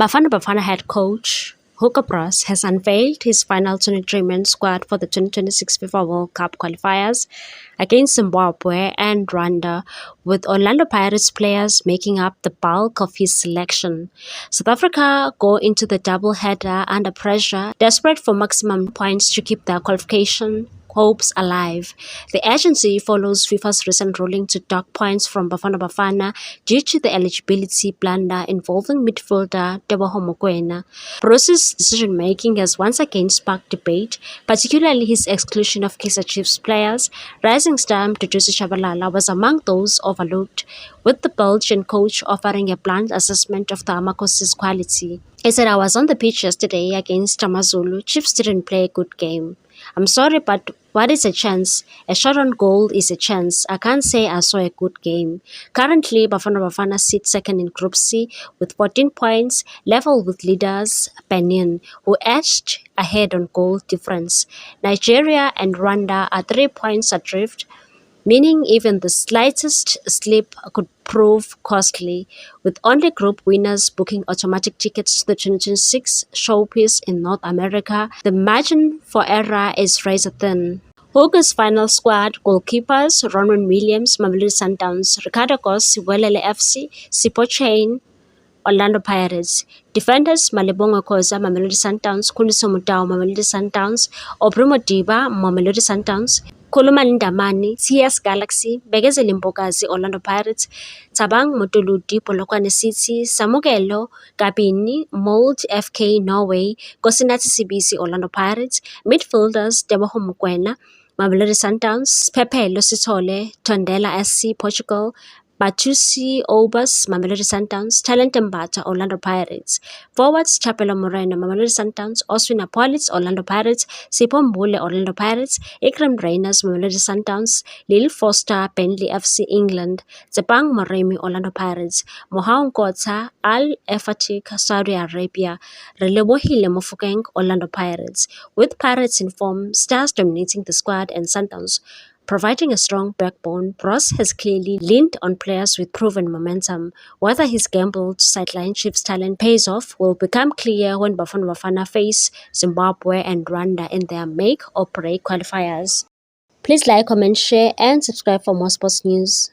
Bafana Bafana head coach Hugo Broos has unveiled his final 23-man squad for the 2026 FIFA World Cup qualifiers against Zimbabwe and Rwanda, with Orlando Pirates players making up the bulk of his selection. South Africa go into the double-header under pressure, desperate for maximum points to keep their qualification hopes alive. The agency follows FIFA's recent ruling to dock points from Bafana Bafana due to the eligibility blunder involving midfielder Teboho Mokoena. Broos's decision-making has once again sparked debate, particularly his exclusion of Kaizer Chiefs players. Rising star Mduduzi Shabalala was among those overlooked, with the Belgian coach offering a blunt assessment of the Amakosi's quality. He said, "I was on the pitch yesterday against Tamazulu. Chiefs didn't play a good game. I'm sorry, but what is a chance? A shot on goal is a chance. I can't say I saw a good game." Currently, Bafana Bafana sits second in Group C with 14 points, level with leaders Benin, who edged ahead on goal difference. Nigeria and Rwanda are 3 points adrift, meaning even the slightest slip could prove costly, with only group winners booking automatic tickets to the 2026 showpiece in North America. The margin for error is razor thin. Hugo's final squad: goalkeepers Ronwen Williams, Mamelodi Sundowns; Ricardo Goss, Welele FC, Sipho Chain, Orlando Pirates; defenders Malebonga Khoza, Mamelodi Sundowns; Khuliso Mutau, Mamelodi Sundowns; Obrimo Diba, Mamelodi Sundowns; Khulumani Ndamani, TS Galaxy; Bekezeli Mpokazi, Orlando Pirates; Thabang Motolodi, Polokwane City; Samukelo Kabini, Mold FK Norway; Nkosinathi Sibisi, Orlando Pirates; midfielders Teboho Mokoena, Mamelodi Sundowns; Phephelo Sithole, Tondela SC, Portugal; Batusi Obas, Mamelodi Sundowns; Talent Mbata, Orlando Pirates; forwards Chapelo Moreno, Mamelodi Sundowns; Oswin Apolits, Orlando Pirates; Sipho Mbule, Orlando Pirates; Ikram Reyners, Mamelodi Sundowns; Lil Foster, Burnley FC, England; Tsepang Moremi, Orlando Pirates; Mohau Nkotha, Al Efatik, Saudi Arabia; Relebohile Mofokeng, Orlando Pirates. With Pirates in form, stars dominating the squad, and Sundowns providing a strong backbone, Broos has clearly leaned on players with proven momentum. Whether his gamble to sideline Chiefs talent pays off will become clear when Bafana Bafana face Zimbabwe and Rwanda in their make or break qualifiers. Please like, comment, share, and subscribe for more sports news.